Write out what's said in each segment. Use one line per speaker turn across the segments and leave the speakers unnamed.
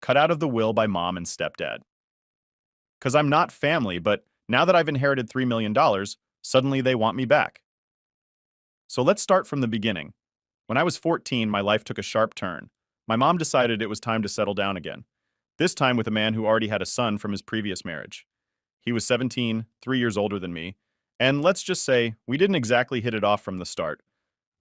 cut out of the will by mom and stepdad. Because I'm not family, but now that I've inherited $3 million, suddenly they want me back. So let's start from the beginning. When I was 14, my life took a sharp turn. My mom decided it was time to settle down again, this time with a man who already had a son from his previous marriage. He was 17, 3 years older than me, and let's just say we didn't exactly hit it off from the start.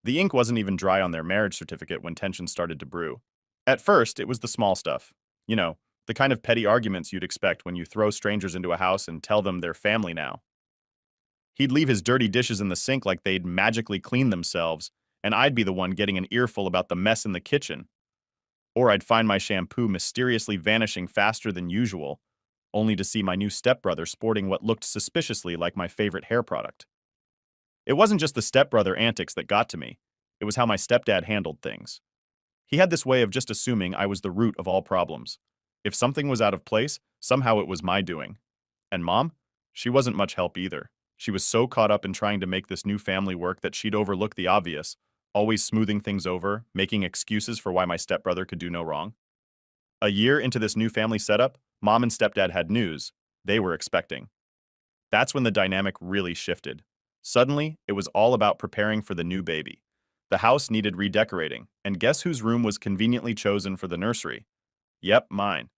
The ink wasn't even dry on their marriage certificate when tension started to brew. At first, it was the small stuff. You know, the kind of petty arguments you'd expect when you throw strangers into a house and tell them they're family now. He'd leave his dirty dishes in the sink like they'd magically clean themselves, and I'd be the one getting an earful about the mess in the kitchen. Or I'd find my shampoo mysteriously vanishing faster than usual, only to see my new stepbrother sporting what looked suspiciously like my favorite hair product. It wasn't just the stepbrother antics that got to me, it was how my stepdad handled things. He had this way of just assuming I was the root of all problems. If something was out of place, somehow it was my doing. And mom? She wasn't much help either. She was so caught up in trying to make this new family work that she'd overlook the obvious, always smoothing things over, making excuses for why my stepbrother could do no wrong. A year into this new family setup, mom and stepdad had news they were expecting. That's when the dynamic really shifted. Suddenly, it was all about preparing for the new baby. The house needed redecorating, and guess whose room was conveniently chosen for the nursery? Yep, mine.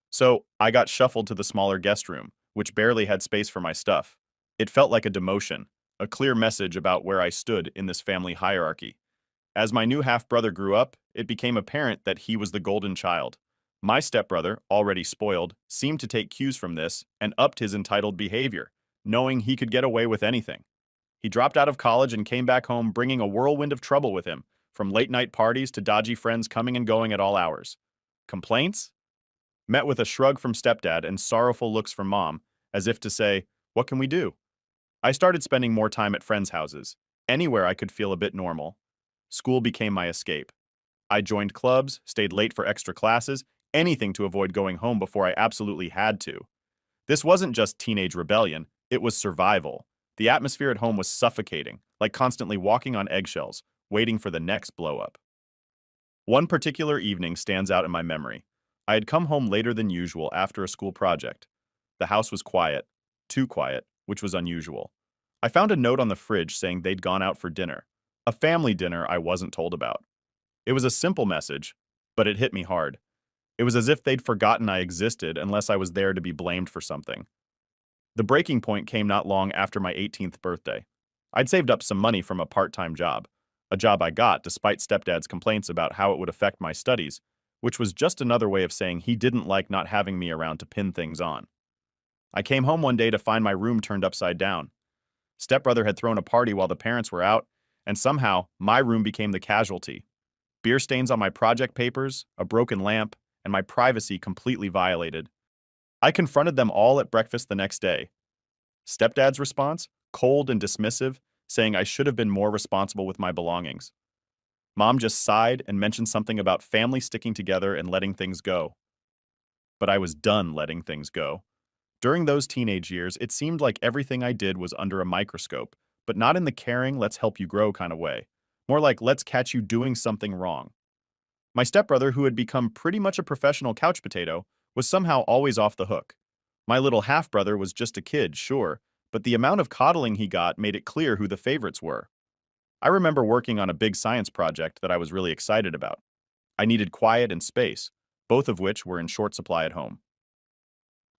So, I got shuffled to the smaller guest room, which barely had space for my stuff. It felt like a demotion, a clear message about where I stood in this family hierarchy. As my new half-brother grew up, it became apparent that he was the golden child. My stepbrother, already spoiled, seemed to take cues from this and upped his entitled behavior, knowing he could get away with anything. He dropped out of college and came back home bringing a whirlwind of trouble with him, from late-night parties to dodgy friends coming and going at all hours. Complaints? Met with a shrug from stepdad and sorrowful looks from mom, as if to say, "What can we do?" I started spending more time at friends' houses, anywhere I could feel a bit normal. School became my escape. I joined clubs, stayed late for extra classes, anything to avoid going home before I absolutely had to. This wasn't just teenage rebellion, it was survival. The atmosphere at home was suffocating, like constantly walking on eggshells, waiting for the next blow up. One particular evening stands out in my memory. I had come home later than usual after a school project. The house was quiet, too quiet, which was unusual. I found a note on the fridge saying they'd gone out for dinner, a family dinner I wasn't told about. It was a simple message, but it hit me hard. It was as if they'd forgotten I existed unless I was there to be blamed for something. The breaking point came not long after my 18th birthday. I'd saved up some money from a part-time job, a job I got despite stepdad's complaints about how it would affect my studies, which was just another way of saying he didn't like not having me around to pin things on. I came home one day to find my room turned upside down. Stepbrother had thrown a party while the parents were out, and somehow my room became the casualty. Beer stains on my project papers, a broken lamp, and my privacy completely violated. I confronted them all at breakfast the next day. Stepdad's response? Cold and dismissive, saying I should have been more responsible with my belongings. Mom just sighed and mentioned something about family sticking together and letting things go. But I was done letting things go. During those teenage years, it seemed like everything I did was under a microscope, but not in the caring, let's help you grow kind of way. More like, let's catch you doing something wrong. My stepbrother, who had become pretty much a professional couch potato, was somehow always off the hook. My little half-brother was just a kid, sure, but the amount of coddling he got made it clear who the favorites were. I remember working on a big science project that I was really excited about. I needed quiet and space, both of which were in short supply at home.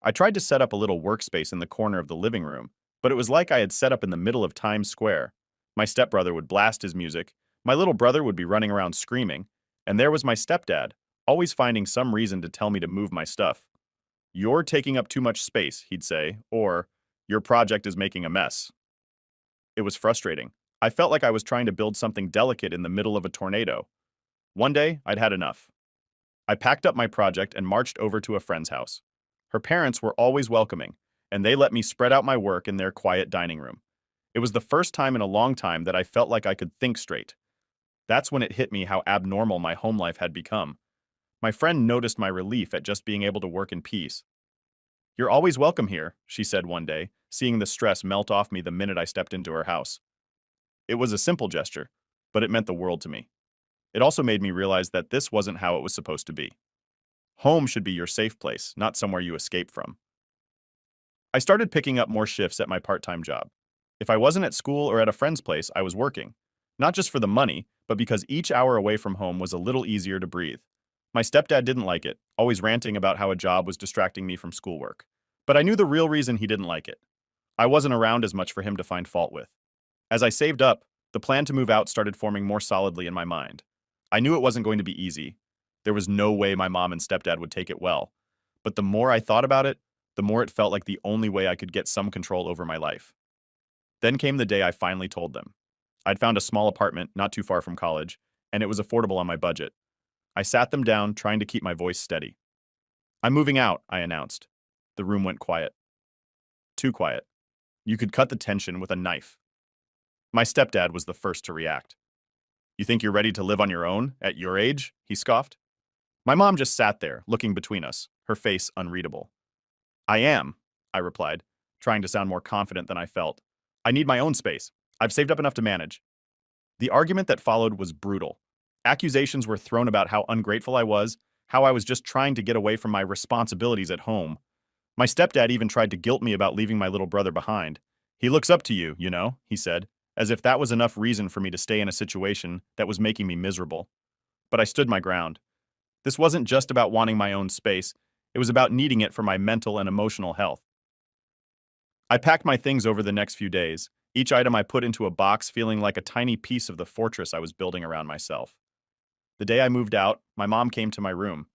I tried to set up a little workspace in the corner of the living room, but it was like I had set up in the middle of Times Square. My stepbrother would blast his music, my little brother would be running around screaming, and there was my stepdad, always finding some reason to tell me to move my stuff. "You're taking up too much space," he'd say, or "Your project is making a mess." It was frustrating. I felt like I was trying to build something delicate in the middle of a tornado. One day, I'd had enough. I packed up my project and marched over to a friend's house. Her parents were always welcoming, and they let me spread out my work in their quiet dining room. It was the first time in a long time that I felt like I could think straight. That's when it hit me how abnormal my home life had become. My friend noticed my relief at just being able to work in peace. "You're always welcome here," she said one day, seeing the stress melt off me the minute I stepped into her house. It was a simple gesture, but it meant the world to me. It also made me realize that this wasn't how it was supposed to be. Home should be your safe place, not somewhere you escape from. I started picking up more shifts at my part-time job. If I wasn't at school or at a friend's place, I was working. Not just for the money, but because each hour away from home was a little easier to breathe. My stepdad didn't like it, always ranting about how a job was distracting me from schoolwork. But I knew the real reason he didn't like it. I wasn't around as much for him to find fault with. As I saved up, the plan to move out started forming more solidly in my mind. I knew it wasn't going to be easy. There was no way my mom and stepdad would take it well. But the more I thought about it, the more it felt like the only way I could get some control over my life. Then came the day I finally told them. I'd found a small apartment not too far from college, and it was affordable on my budget. I sat them down, trying to keep my voice steady. "I'm moving out," I announced. The room went quiet. Too quiet. You could cut the tension with a knife. My stepdad was the first to react. "You think you're ready to live on your own, at your age?" he scoffed. My mom just sat there, looking between us, her face unreadable. "I am," I replied, trying to sound more confident than I felt. "I need my own space. I've saved up enough to manage." The argument that followed was brutal. Accusations were thrown about how ungrateful I was, how I was just trying to get away from my responsibilities at home. My stepdad even tried to guilt me about leaving my little brother behind. "He looks up to you, you know," he said, as if that was enough reason for me to stay in a situation that was making me miserable. But I stood my ground. This wasn't just about wanting my own space, it was about needing it for my mental and emotional health. I packed my things over the next few days, each item I put into a box feeling like a tiny piece of the fortress I was building around myself. The day I moved out, my mom came to my room.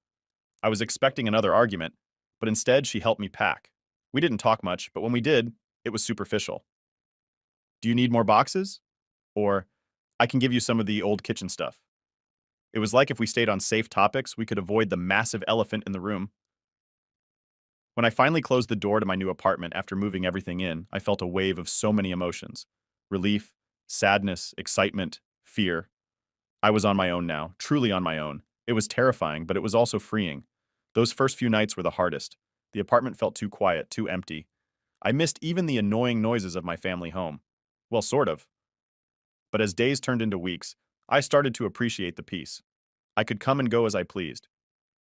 I was expecting another argument, but instead she helped me pack. We didn't talk much, but when we did, it was superficial. "Do you need more boxes?" Or, "I can give you some of the old kitchen stuff." It was like if we stayed on safe topics, we could avoid the massive elephant in the room. When I finally closed the door to my new apartment after moving everything in, I felt a wave of so many emotions: relief, sadness, excitement, fear. I was on my own now, truly on my own. It was terrifying, but it was also freeing. Those first few nights were the hardest. The apartment felt too quiet, too empty. I missed even the annoying noises of my family home. Well, sort of. But as days turned into weeks, I started to appreciate the peace. I could come and go as I pleased,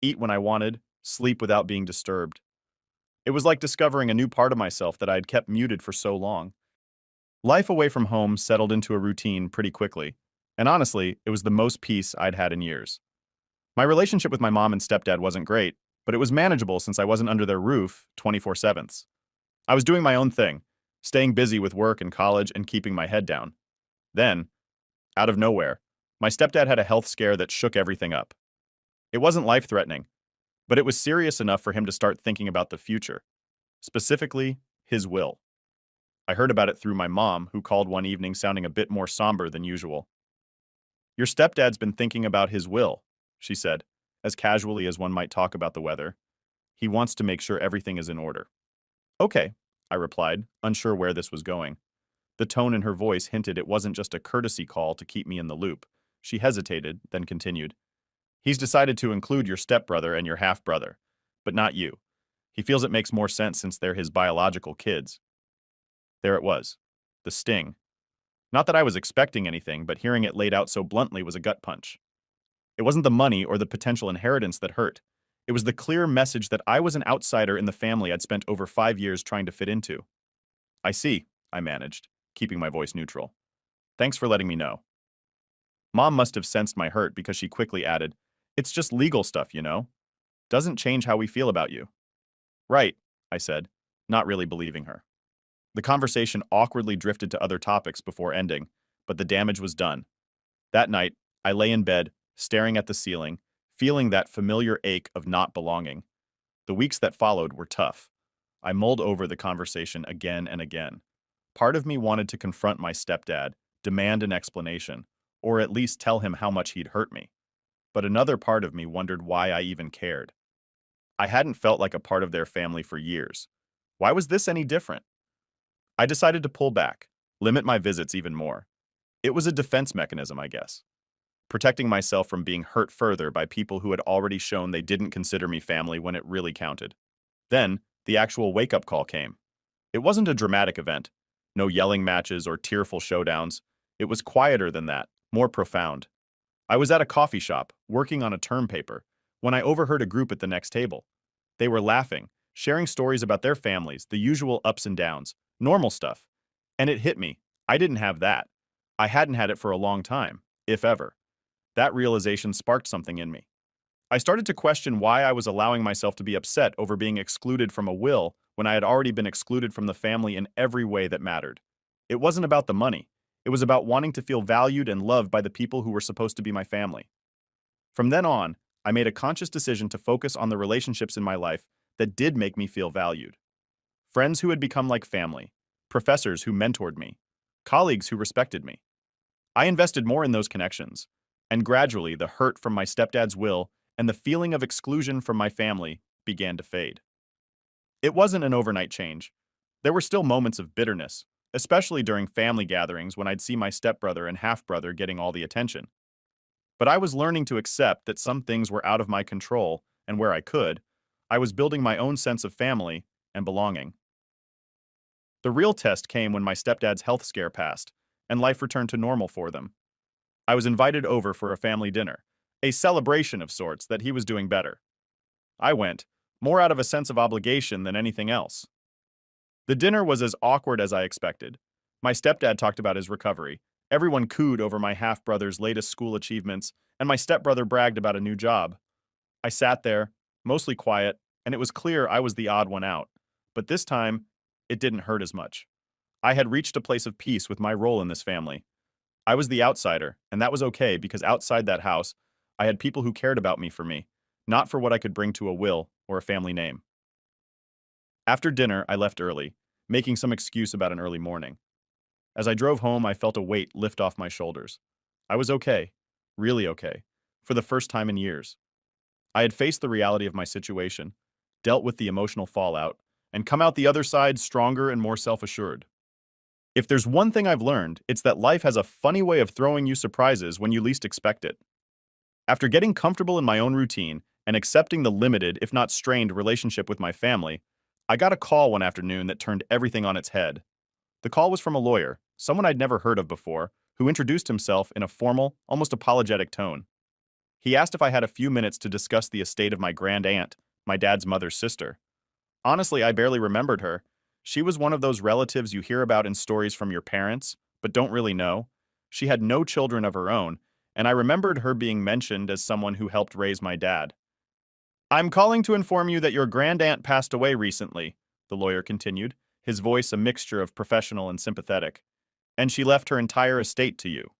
eat when I wanted, sleep without being disturbed. It was like discovering a new part of myself that I had kept muted for so long. Life away from home settled into a routine pretty quickly, and honestly, it was the most peace I'd had in years. My relationship with my mom and stepdad wasn't great, but it was manageable since I wasn't under their roof 24/7. I was doing my own thing, staying busy with work and college and keeping my head down. Then, out of nowhere, my stepdad had a health scare that shook everything up. It wasn't life-threatening, but it was serious enough for him to start thinking about the future, specifically his will. I heard about it through my mom, who called one evening sounding a bit more somber than usual. "Your stepdad's been thinking about his will," she said, as casually as one might talk about the weather. "He wants to make sure everything is in order." "Okay," I replied, unsure where this was going. The tone in her voice hinted it wasn't just a courtesy call to keep me in the loop. She hesitated, then continued. "He's decided to include your stepbrother and your half-brother, but not you. He feels it makes more sense since they're his biological kids." There it was. The sting. Not that I was expecting anything, but hearing it laid out so bluntly was a gut punch. It wasn't the money or the potential inheritance that hurt. It was the clear message that I was an outsider in the family I'd spent over 5 years trying to fit into. "I see," I managed, keeping my voice neutral. "Thanks for letting me know." Mom must have sensed my hurt because she quickly added, "It's just legal stuff, you know? Doesn't change how we feel about you." "Right," I said, not really believing her. The conversation awkwardly drifted to other topics before ending, but the damage was done. That night, I lay in bed, staring at the ceiling, feeling that familiar ache of not belonging. The weeks that followed were tough. I mulled over the conversation again and again. Part of me wanted to confront my stepdad, demand an explanation, or at least tell him how much he'd hurt me. But another part of me wondered why I even cared. I hadn't felt like a part of their family for years. Why was this any different? I decided to pull back, limit my visits even more. It was a defense mechanism, I guess. Protecting myself from being hurt further by people who had already shown they didn't consider me family when it really counted. Then, the actual wake-up call came. It wasn't a dramatic event. No yelling matches or tearful showdowns. It was quieter than that, more profound. I was at a coffee shop, working on a term paper, when I overheard a group at the next table. They were laughing, sharing stories about their families, the usual ups and downs, normal stuff. And it hit me. I didn't have that. I hadn't had it for a long time, if ever. That realization sparked something in me. I started to question why I was allowing myself to be upset over being excluded from a will when I had already been excluded from the family in every way that mattered. It wasn't about the money. It was about wanting to feel valued and loved by the people who were supposed to be my family. From then on, I made a conscious decision to focus on the relationships in my life that did make me feel valued. Friends who had become like family, professors who mentored me, colleagues who respected me. I invested more in those connections, and gradually the hurt from my stepdad's will and the feeling of exclusion from my family began to fade. It wasn't an overnight change. There were still moments of bitterness, especially during family gatherings when I'd see my stepbrother and half-brother getting all the attention. But I was learning to accept that some things were out of my control, and where I could, I was building my own sense of family and belonging. The real test came when my stepdad's health scare passed, and life returned to normal for them. I was invited over for a family dinner, a celebration of sorts that he was doing better. I went, more out of a sense of obligation than anything else. The dinner was as awkward as I expected. My stepdad talked about his recovery. Everyone cooed over my half-brother's latest school achievements, and my stepbrother bragged about a new job. I sat there, mostly quiet, and it was clear I was the odd one out. But this time, it didn't hurt as much. I had reached a place of peace with my role in this family. I was the outsider, and that was okay because outside that house, I had people who cared about me for me, not for what I could bring to a will or a family name. After dinner, I left early, making some excuse about an early morning. As I drove home, I felt a weight lift off my shoulders. I was okay, really okay, for the first time in years. I had faced the reality of my situation, dealt with the emotional fallout, and come out the other side stronger and more self-assured. If there's one thing I've learned, it's that life has a funny way of throwing you surprises when you least expect it. After getting comfortable in my own routine and accepting the limited, if not strained, relationship with my family, I got a call one afternoon that turned everything on its head. The call was from a lawyer, someone I'd never heard of before, who introduced himself in a formal, almost apologetic tone. He asked if I had a few minutes to discuss the estate of my grand aunt, my dad's mother's sister. Honestly, I barely remembered her. She was one of those relatives you hear about in stories from your parents, but don't really know. She had no children of her own, and I remembered her being mentioned as someone who helped raise my dad. "I'm calling to inform you that your grand aunt passed away recently," the lawyer continued, his voice a mixture of professional and sympathetic. "And she left her entire estate to you."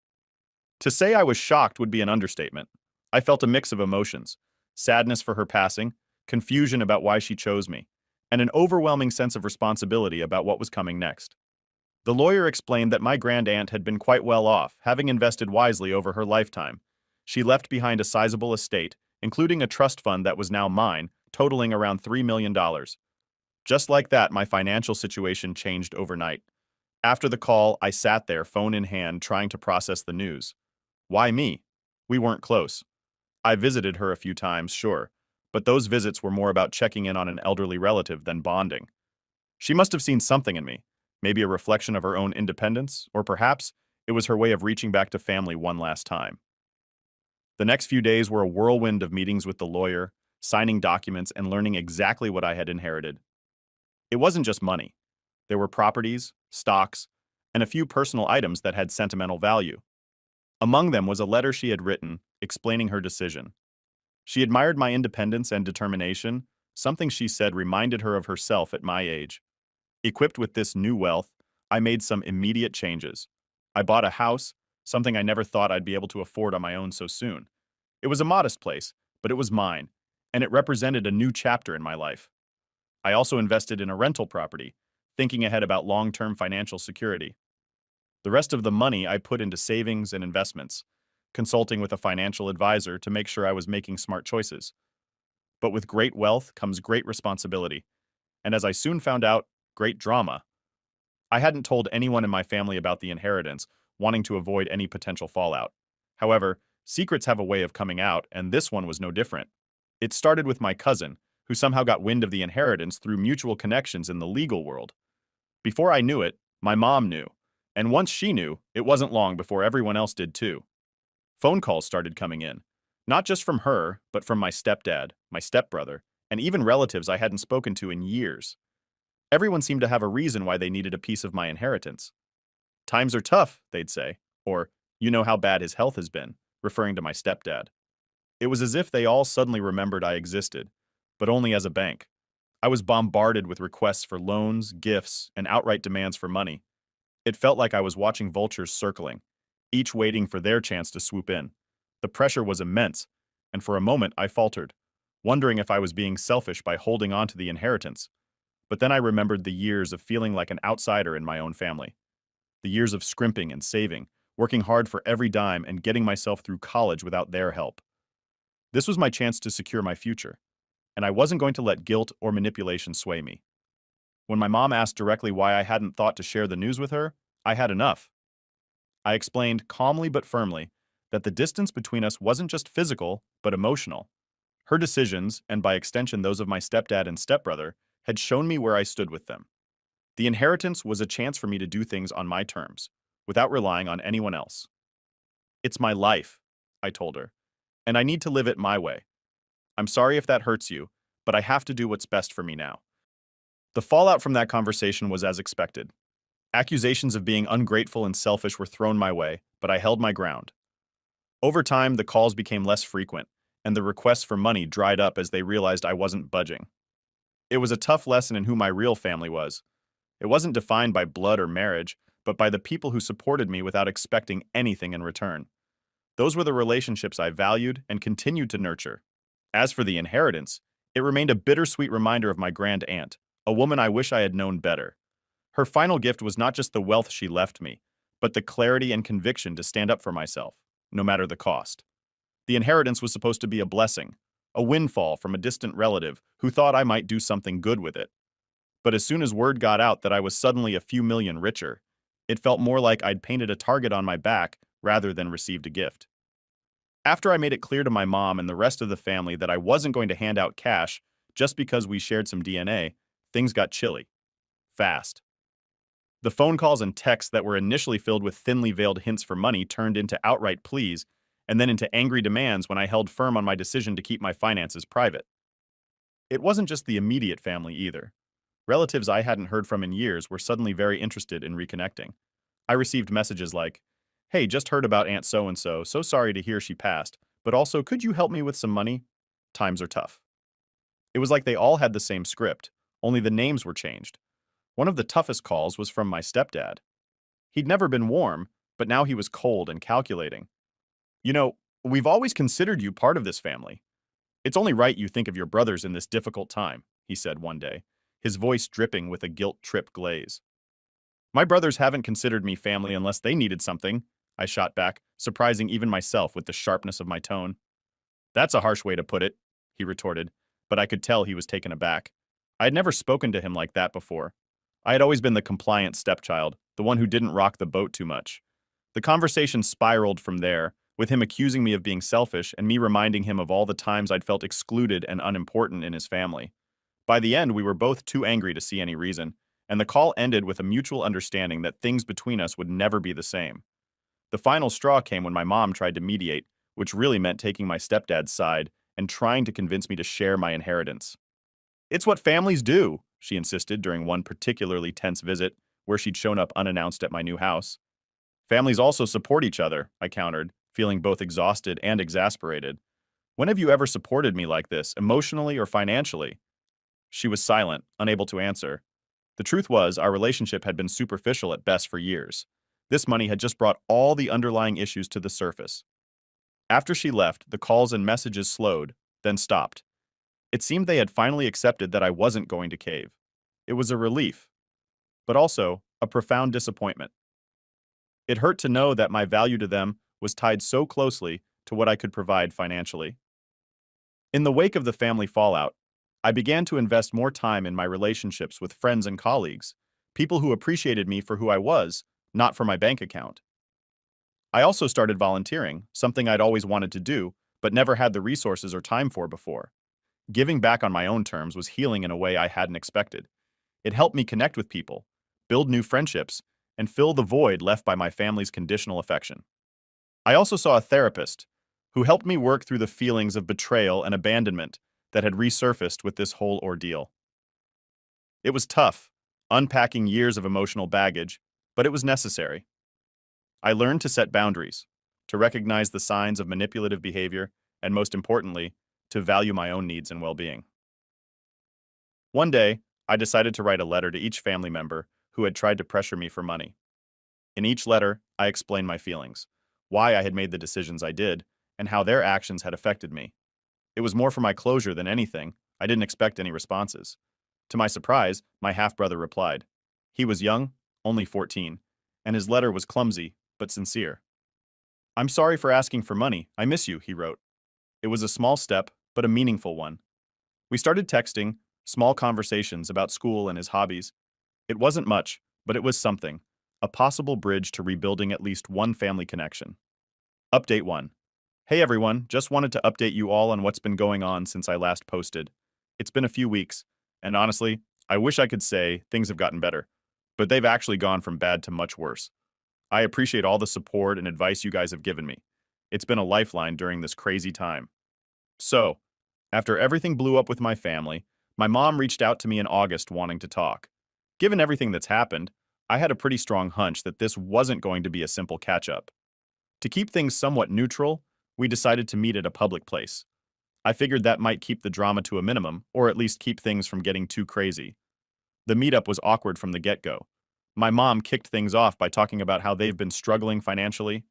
To say I was shocked would be an understatement. I felt a mix of emotions: sadness for her passing, confusion about why she chose me, and an overwhelming sense of responsibility about what was coming next. The lawyer explained that my grand aunt had been quite well off, having invested wisely over her lifetime. She left behind a sizable estate, including a trust fund that was now mine, totaling around $3 million. Just like that, my financial situation changed overnight. After the call, I sat there, phone in hand, trying to process the news. Why me? We weren't close. I visited her a few times, sure, but those visits were more about checking in on an elderly relative than bonding. She must have seen something in me, maybe a reflection of her own independence, or perhaps it was her way of reaching back to family one last time. The next few days were a whirlwind of meetings with the lawyer, signing documents, and learning exactly what I had inherited. It wasn't just money. There were properties, stocks, and a few personal items that had sentimental value. Among them was a letter she had written, explaining her decision. She admired my independence and determination, something she said reminded her of herself at my age. Equipped with this new wealth, I made some immediate changes. I bought a house, something I never thought I'd be able to afford on my own so soon. It was a modest place, but it was mine, and it represented a new chapter in my life. I also invested in a rental property, thinking ahead about long-term financial security. The rest of the money I put into savings and investments, consulting with a financial advisor to make sure I was making smart choices. But with great wealth comes great responsibility, and as I soon found out, great drama. I hadn't told anyone in my family about the inheritance, wanting to avoid any potential fallout. However, secrets have a way of coming out, and this one was no different. It started with my cousin, who somehow got wind of the inheritance through mutual connections in the legal world. Before I knew it, my mom knew, and once she knew, it wasn't long before everyone else did too. Phone calls started coming in. Not just from her, but from my stepdad, my stepbrother, and even relatives I hadn't spoken to in years. Everyone seemed to have a reason why they needed a piece of my inheritance. Times are tough, they'd say, or, you know how bad his health has been, referring to my stepdad. It was as if they all suddenly remembered I existed, but only as a bank. I was bombarded with requests for loans, gifts, and outright demands for money. It felt like I was watching vultures circling, each waiting for their chance to swoop in. The pressure was immense, and for a moment I faltered, wondering if I was being selfish by holding on to the inheritance. But then I remembered the years of feeling like an outsider in my own family. The years of scrimping and saving, working hard for every dime and getting myself through college without their help. This was my chance to secure my future, and I wasn't going to let guilt or manipulation sway me. When my mom asked directly why I hadn't thought to share the news with her, I had enough. I explained calmly but firmly that the distance between us wasn't just physical, but emotional. Her decisions, and by extension those of my stepdad and stepbrother, had shown me where I stood with them. The inheritance was a chance for me to do things on my terms, without relying on anyone else. It's my life, I told her, and I need to live it my way. I'm sorry if that hurts you, but I have to do what's best for me now. The fallout from that conversation was as expected. Accusations of being ungrateful and selfish were thrown my way, but I held my ground. Over time, the calls became less frequent, and the requests for money dried up as they realized I wasn't budging. It was a tough lesson in who my real family was. It wasn't defined by blood or marriage, but by the people who supported me without expecting anything in return. Those were the relationships I valued and continued to nurture. As for the inheritance, it remained a bittersweet reminder of my grand aunt, a woman I wish I had known better. Her final gift was not just the wealth she left me, but the clarity and conviction to stand up for myself, no matter the cost. The inheritance was supposed to be a blessing, a windfall from a distant relative who thought I might do something good with it. But as soon as word got out that I was suddenly a few million richer, it felt more like I'd painted a target on my back rather than received a gift. After I made it clear to my mom and the rest of the family that I wasn't going to hand out cash just because we shared some DNA, things got chilly. Fast. The phone calls and texts that were initially filled with thinly veiled hints for money turned into outright pleas, and then into angry demands when I held firm on my decision to keep my finances private. It wasn't just the immediate family either. Relatives I hadn't heard from in years were suddenly very interested in reconnecting. I received messages like, "Hey, just heard about Aunt so-and-so, so sorry to hear she passed, but also could you help me with some money? Times are tough." It was like they all had the same script, only the names were changed. One of the toughest calls was from my stepdad. He'd never been warm, but now he was cold and calculating. "You know, we've always considered you part of this family. It's only right you think of your brothers in this difficult time," he said one day, his voice dripping with a guilt-tripped glaze. "My brothers haven't considered me family unless they needed something," I shot back, surprising even myself with the sharpness of my tone. "That's a harsh way to put it," he retorted, but I could tell he was taken aback. I had never spoken to him like that before. I had always been the compliant stepchild, the one who didn't rock the boat too much. The conversation spiraled from there, with him accusing me of being selfish and me reminding him of all the times I'd felt excluded and unimportant in his family. By the end, we were both too angry to see any reason, and the call ended with a mutual understanding that things between us would never be the same. The final straw came when my mom tried to mediate, which really meant taking my stepdad's side and trying to convince me to share my inheritance. "It's what families do," she insisted during one particularly tense visit where she'd shown up unannounced at my new house. "Families also support each other," I countered, feeling both exhausted and exasperated. "When have you ever supported me like this, emotionally or financially?" She was silent, unable to answer. The truth was, our relationship had been superficial at best for years. This money had just brought all the underlying issues to the surface. After she left, the calls and messages slowed, then stopped. It seemed they had finally accepted that I wasn't going to cave. It was a relief, but also a profound disappointment. It hurt to know that my value to them was tied so closely to what I could provide financially. In the wake of the family fallout, I began to invest more time in my relationships with friends and colleagues, people who appreciated me for who I was, not for my bank account. I also started volunteering, something I'd always wanted to do, but never had the resources or time for before. Giving back on my own terms was healing in a way I hadn't expected. It helped me connect with people, build new friendships, and fill the void left by my family's conditional affection. I also saw a therapist, who helped me work through the feelings of betrayal and abandonment that had resurfaced with this whole ordeal. It was tough, unpacking years of emotional baggage, but it was necessary. I learned to set boundaries, to recognize the signs of manipulative behavior, and most importantly, to value my own needs and well-being. One day, I decided to write a letter to each family member who had tried to pressure me for money. In each letter, I explained my feelings, why I had made the decisions I did, and how their actions had affected me. It was more for my closure than anything. I didn't expect any responses. To my surprise, my half-brother replied. He was young, only 14, and his letter was clumsy but sincere. "I'm sorry for asking for money. I miss you," he wrote. It was a small step, but a meaningful one. We started texting, small conversations about school and his hobbies. It wasn't much, but it was something, a possible bridge to rebuilding at least one family connection. Update 1. Hey everyone, just wanted to update you all on what's been going on since I last posted. It's been a few weeks, and honestly, I wish I could say things have gotten better, but they've actually gone from bad to much worse. I appreciate all the support and advice you guys have given me. It's been a lifeline during this crazy time. So, after everything blew up with my family, my mom reached out to me in August wanting to talk. Given everything that's happened, I had a pretty strong hunch that this wasn't going to be a simple catch-up. To keep things somewhat neutral, we decided to meet at a public place. I figured that might keep the drama to a minimum, or at least keep things from getting too crazy. The meetup was awkward from the get-go. My mom kicked things off by talking about how they've been struggling financially.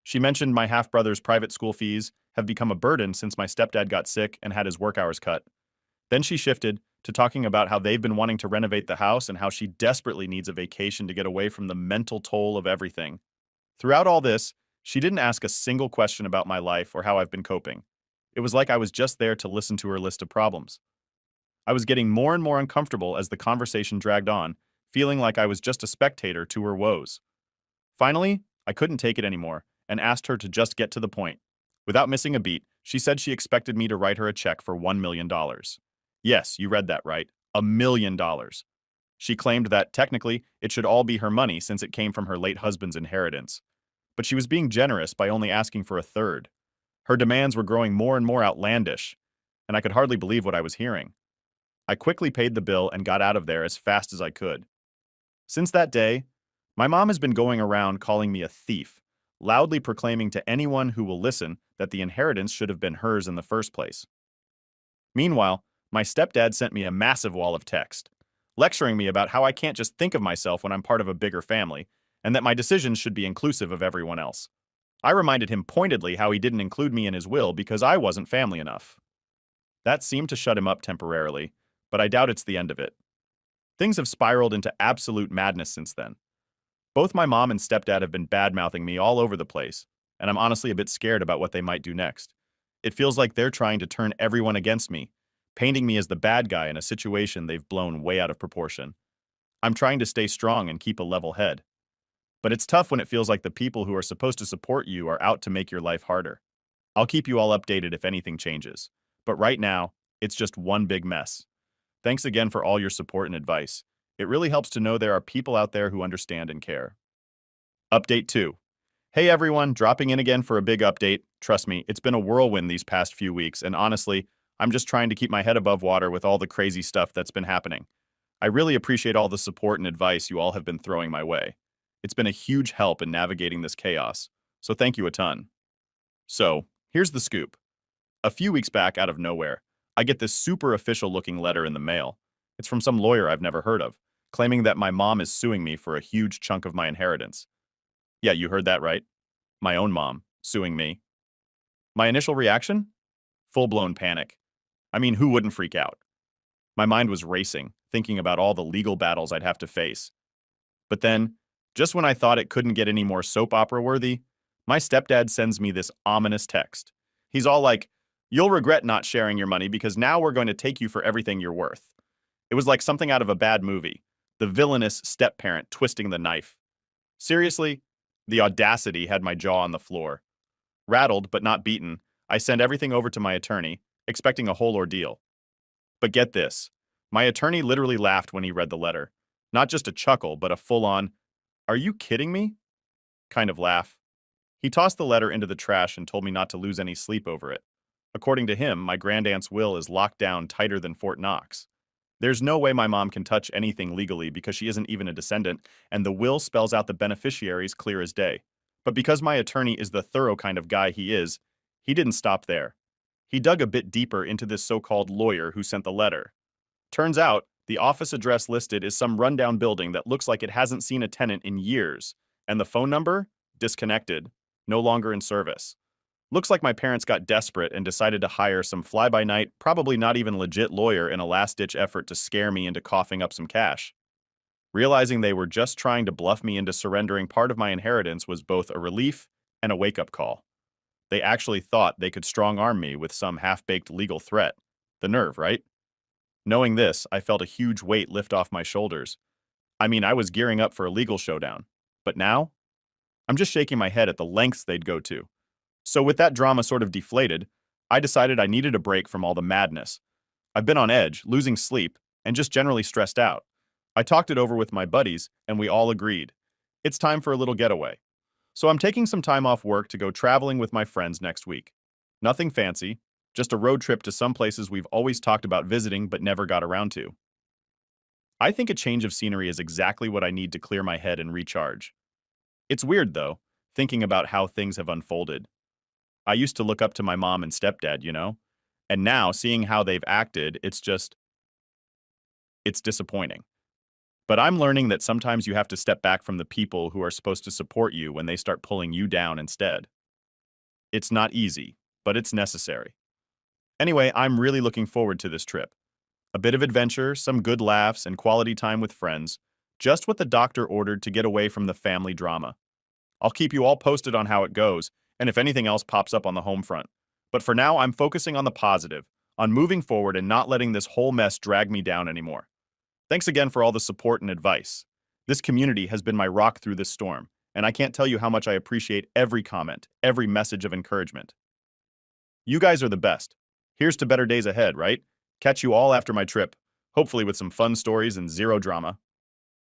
She mentioned my half-brother's private school fees have become a burden since my stepdad got sick and had his work hours cut. Then she shifted to talking about how they've been wanting to renovate the house and how she desperately needs a vacation to get away from the mental toll of everything. Throughout all this, she didn't ask a single question about my life or how I've been coping. It was like I was just there to listen to her list of problems. I was getting more and more uncomfortable as the conversation dragged on, feeling like I was just a spectator to her woes. Finally, I couldn't take it anymore and asked her to just get to the point. Without missing a beat, she said she expected me to write her a check for $1 million. Yes, you read that right. $1 million. She claimed that, technically, it should all be her money since it came from her late husband's inheritance. But she was being generous by only asking for a third. Her demands were growing more and more outlandish, and I could hardly believe what I was hearing. I quickly paid the bill and got out of there as fast as I could. Since that day, my mom has been going around calling me a thief, loudly proclaiming to anyone who will listen that the inheritance should have been hers in the first place. Meanwhile, my stepdad sent me a massive wall of text, lecturing me about how I can't just think of myself when I'm part of a bigger family, and that my decisions should be inclusive of everyone else. I reminded him pointedly how he didn't include me in his will because I wasn't family enough. That seemed to shut him up temporarily, but I doubt it's the end of it. Things have spiraled into absolute madness since then. Both my mom and stepdad have been bad-mouthing me all over the place, and I'm honestly a bit scared about what they might do next. It feels like they're trying to turn everyone against me, painting me as the bad guy in a situation they've blown way out of proportion. I'm trying to stay strong and keep a level head. But it's tough when it feels like the people who are supposed to support you are out to make your life harder. I'll keep you all updated if anything changes. But right now, it's just one big mess. Thanks again for all your support and advice. It really helps to know there are people out there who understand and care. Update 2. Hey everyone, dropping in again for a big update. Trust me, it's been a whirlwind these past few weeks, and honestly, I'm just trying to keep my head above water with all the crazy stuff that's been happening. I really appreciate all the support and advice you all have been throwing my way. It's been a huge help in navigating this chaos, so thank you a ton. So, here's the scoop. A few weeks back, out of nowhere, I get this super official-looking letter in the mail. It's from some lawyer I've never heard of, claiming that my mom is suing me for a huge chunk of my inheritance. Yeah, you heard that right. My own mom, suing me. My initial reaction? Full-blown panic. I mean, who wouldn't freak out? My mind was racing, thinking about all the legal battles I'd have to face. But then, just when I thought it couldn't get any more soap opera worthy, my stepdad sends me this ominous text. He's all like, "You'll regret not sharing your money because now we're going to take you for everything you're worth." It was like something out of a bad movie, the villainous step-parent twisting the knife. Seriously, the audacity had my jaw on the floor. Rattled but not beaten, I sent everything over to my attorney, expecting a whole ordeal. But get this, my attorney literally laughed when he read the letter. Not just a chuckle, but a full-on, "Are you kidding me?" kind of laugh. He tossed the letter into the trash and told me not to lose any sleep over it. According to him, my grandaunt's will is locked down tighter than Fort Knox. There's no way my mom can touch anything legally because she isn't even a descendant, and the will spells out the beneficiaries clear as day. But because my attorney is the thorough kind of guy he is, he didn't stop there. He dug a bit deeper into this so-called lawyer who sent the letter. Turns out, the office address listed is some rundown building that looks like it hasn't seen a tenant in years, and the phone number? Disconnected. No longer in service. Looks like my parents got desperate and decided to hire some fly-by-night, probably not even legit lawyer in a last-ditch effort to scare me into coughing up some cash. Realizing they were just trying to bluff me into surrendering part of my inheritance was both a relief and a wake-up call. They actually thought they could strong-arm me with some half-baked legal threat. The nerve, right? Knowing this, I felt a huge weight lift off my shoulders. I mean, I was gearing up for a legal showdown. But now? I'm just shaking my head at the lengths they'd go to. So with that drama sort of deflated, I decided I needed a break from all the madness. I've been on edge, losing sleep, and just generally stressed out. I talked it over with my buddies, and we all agreed. It's time for a little getaway. So I'm taking some time off work to go traveling with my friends next week. Nothing fancy, just a road trip to some places we've always talked about visiting but never got around to. I think a change of scenery is exactly what I need to clear my head and recharge. It's weird, though, thinking about how things have unfolded. I used to look up to my mom and stepdad, you know? And now, seeing how they've acted, it's disappointing. But I'm learning that sometimes you have to step back from the people who are supposed to support you when they start pulling you down instead. It's not easy, but it's necessary. Anyway, I'm really looking forward to this trip. A bit of adventure, some good laughs, and quality time with friends. Just what the doctor ordered to get away from the family drama. I'll keep you all posted on how it goes, and if anything else pops up on the home front. But for now, I'm focusing on the positive, on moving forward and not letting this whole mess drag me down anymore. Thanks again for all the support and advice. This community has been my rock through this storm, and I can't tell you how much I appreciate every comment, every message of encouragement. You guys are the best. Here's to better days ahead, right? Catch you all after my trip, hopefully with some fun stories and zero drama.